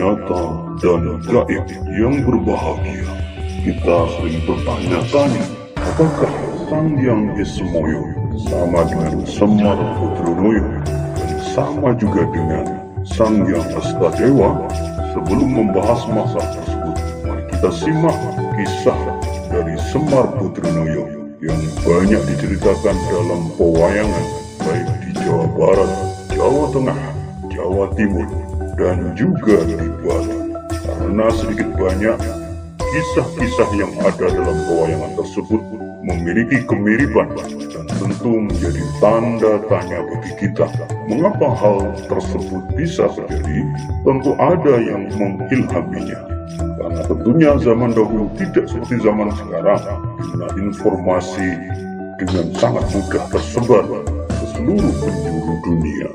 nyata dan gaib yang berbahagia. Kita sering bertanya-tanya, apakah Sang Hyang Ismoyo sama dengan Semar Putrunoyo dan sama juga dengan Sang Hyang Astadewa? Sebelum membahas masalah tersebut, mari kita simak kisah dari Semar Putrunoyo yang banyak diceritakan dalam pewayangan, baik di Jawa Barat, Jawa Tengah, Jawa Timur, dan juga di Bali. Karena sedikit banyak kisah-kisah yang ada dalam pewayangan tersebut memiliki kemiripan dan tentu menjadi tanda tanya bagi kita. Mengapa hal tersebut bisa terjadi? Tentu ada yang mengilhaminya. Karena tentunya zaman dahulu tidak seperti zaman sekarang, di mana informasi dengan sangat mudah tersebar ke seluruh penjuru dunia.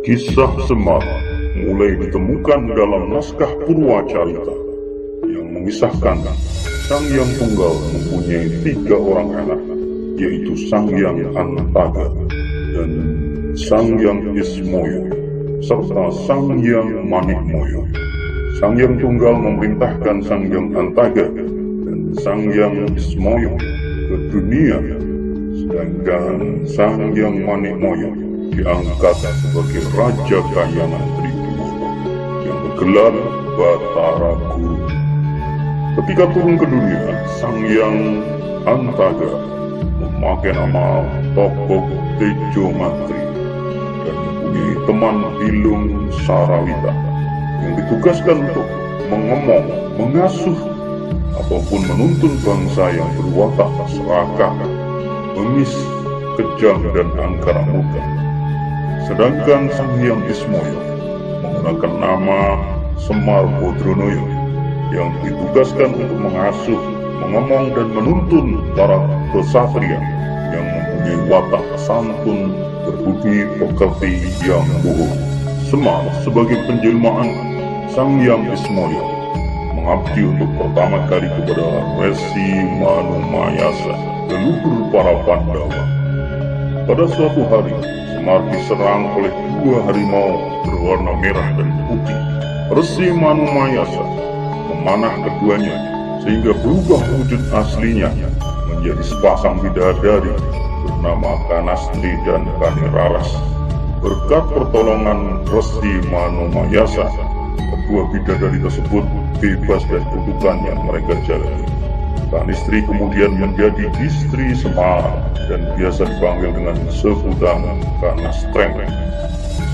Kisah Semar mulai ditemukan dalam naskah Purwacarita yang mengisahkan Sang Hyang Tunggal mempunyai 3 orang anak, yaitu Sang Hyang Antaga dan Sang Hyang Ismoyo serta Sang Hyang Manikmoyo. Sang Hyang Tunggal memerintahkan Sang Hyang Antaga dan Sang Hyang Ismoyo ke dunia, sedangkan Sang Hyang Manikmoyo diangkat sebagai Raja Kahyangan Tribhuwana yang bergelar Batara Guru. Ketika turun ke dunia, Sang Hyang Antaga memakai nama Togok Tejo Mantri dan mempunyai teman Bilung Sarawita yang ditugaskan untuk mengemong, mengasuh, ataupun menuntun bangsa yang berwatak serakah, bengis, kejam, dan angkara murka. Sedangkan Sang Hyang Ismoyo menggunakan nama Semar Putrunoyo yang ditugaskan untuk mengasuh, mengemong, dan menuntun para kesatria yang mempunyai watak santun, berbudi pekerti yang luhur. Semar sebagai penjelmaan Sang Hyang Ismoyo mengabdi untuk pertama kali kepada Resi Manumayasa, leluhur para Pandawa. Pada suatu hari, Semar diserang oleh 2 harimau berwarna merah dan putih. Resi Manumayasa memanah keduanya sehingga berubah wujud aslinya menjadi sepasang bidadari bernama Kanastri dan Kaniraras. Berkat pertolongan Resi Manumayasa, kedua bidadari tersebut bebas dari kutukan yang mereka jalani. Kanistri kemudian menjadi istri Semar dan biasa dipanggil dengan sebutan Kanastreng.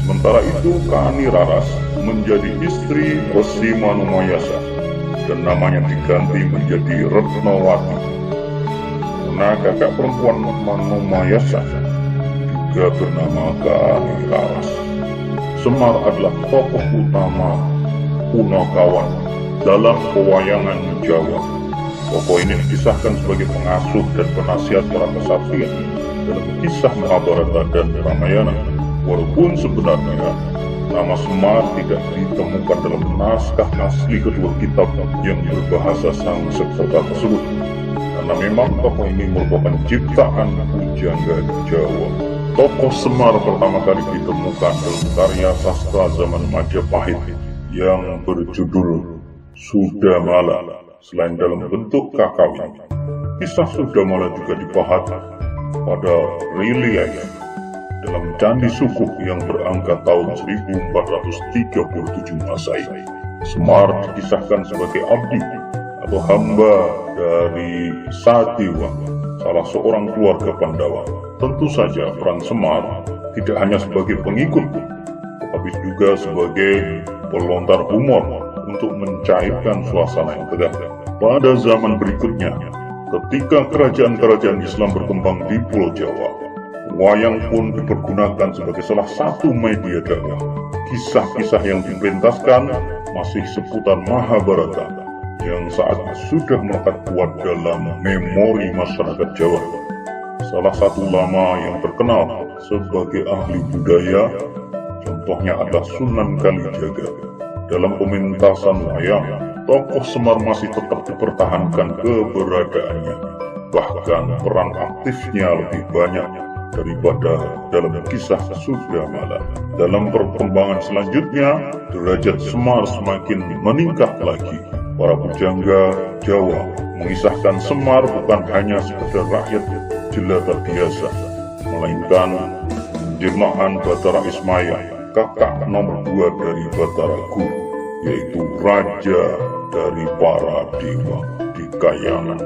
Sementara itu Kaniraras menjadi istri Resi Manumayasa dan namanya diganti menjadi Retnawati. Karena kakak perempuan Manumayasa juga bernama Kaniraras. Semar adalah tokoh utama Punakawan dalam pewayangan Jawa. Tokoh ini dikisahkan sebagai pengasuh dan penasihat para kesatria dalam kisah Mahabharata dan Ramayana. Walaupun sebenarnya nama Semar tidak ditemukan dalam naskah asli kedua kitab yang berbahasa Sanskerta tersebut, karena memang tokoh ini merupakan ciptaan pujangga Jawa. Tokoh Semar pertama kali ditemukan dalam karya sastra zaman Majapahit yang berjudul Sudamala. Selain dalam bentuk kakawin, kisah Sudamala juga dipahat pada relief dalam Candi Sukuh yang berangka tahun 1437 Masehi. Semar dikisahkan sebagai abdi atau hamba dari Sadewa, salah seorang keluarga Pandawa. Tentu saja peran Semar tidak hanya sebagai pengikut, tetapi juga sebagai pelontar humor untuk mencairkan suasana yang tegang. Pada zaman berikutnya, ketika kerajaan-kerajaan Islam berkembang di Pulau Jawa, wayang pun dipergunakan sebagai salah satu media dakwah. Kisah-kisah yang dipentaskan masih seputar Mahabharata yang saat sudah melekat kuat dalam memori masyarakat Jawa. Salah satu ulama yang terkenal sebagai ahli budaya Contohnya adalah Sunan Kalijaga. Dalam pementasan wayang, tokoh Semar masih tetap dipertahankan keberadaannya. Bahkan peran aktifnya lebih banyak daripada dalam kisah Sudamala. Dalam perkembangan selanjutnya, derajat Semar semakin meningkat lagi. Para pujangga Jawa mengisahkan Semar bukan hanya sekedar rakyat jelata biasa, melainkan jelmaan Batara Ismaya, kakak nomor 2 dari Batara Guru, yaitu raja dari para dewa di Kayangan.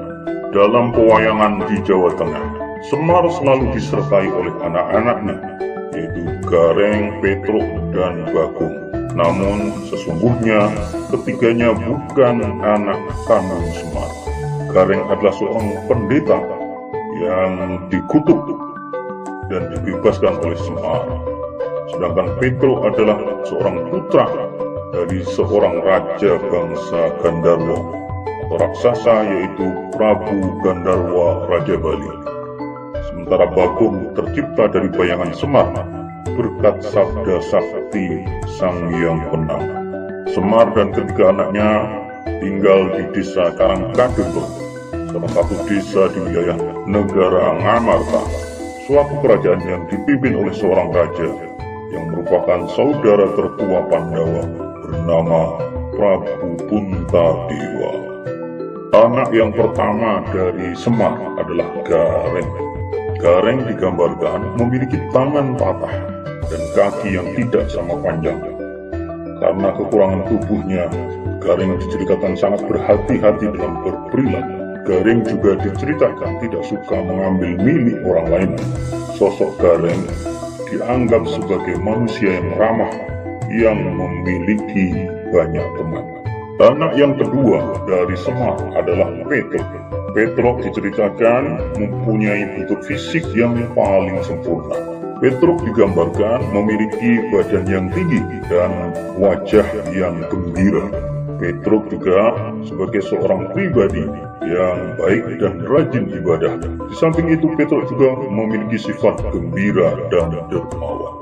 Dalam pewayangan di Jawa Tengah, Semar selalu disertai oleh anak-anaknya, yaitu Gareng, Petruk, dan Bagong. Namun sesungguhnya ketiganya bukan anak kandung Semar. Gareng adalah seorang pendeta yang dikutuk dan dibebaskan oleh Semar. Sedangkan Petruk adalah seorang putra dari seorang raja bangsa Gandarwa atau raksasa, yaitu Prabu Gandarwa Raja Bali. Sementara Bagong tercipta dari bayangan Semar berkat sabda sakti Sang Hyang Penang. Semar dan ketiga anaknya tinggal di desa Karangkadung, salah satu desa di wilayah negara Ngamarta, suatu kerajaan yang dipimpin oleh seorang raja yang merupakan saudara tertua Pandawa bernama Prabu Puntadewa. Anak yang pertama dari Semar adalah Gareng. Gareng digambarkan memiliki tangan patah dan kaki yang tidak sama panjang. Karena kekurangan tubuhnya, Gareng diceritakan sangat berhati-hati dalam berperilaku. Gareng juga diceritakan tidak suka mengambil milik orang lain. Sosok Gareng dianggap sebagai manusia yang ramah, yang memiliki banyak teman. Anak yang kedua dari Semar adalah Petruk. Petruk diceritakan mempunyai bentuk fisik yang paling sempurna. Petruk digambarkan memiliki badan yang tinggi dan wajah yang gembira. Petruk juga sebagai seorang pribadi yang baik dan rajin ibadah. Di samping itu, Petruk juga memiliki sifat gembira dan dermawan.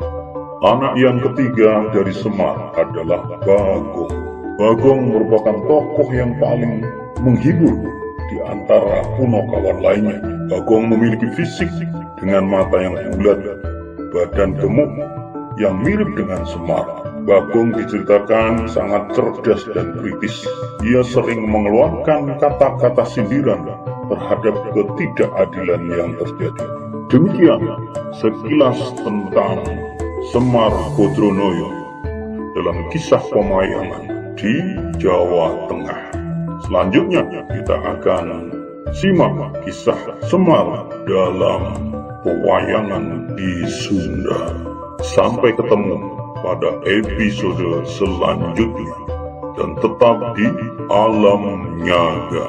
Anak yang ketiga dari Semar adalah Bagong. Bagong merupakan tokoh yang paling menghibur di antara punakawan lainnya. Bagong memiliki fisik dengan mata yang bulat, badan gemuk yang mirip dengan Semar. Bagong diceritakan sangat cerdas dan kritis. Ia sering mengeluarkan kata-kata sindiran terhadap ketidakadilan yang terjadi. Demikian sekilas tentang Semar Bodronoyo dalam kisah pewayangan di Jawa Tengah. Selanjutnya kita akan simak kisah Semar dalam pewayangan di Sunda. Sampai ketemu pada episode selanjutnya, dan tetap di Alam Nyaga.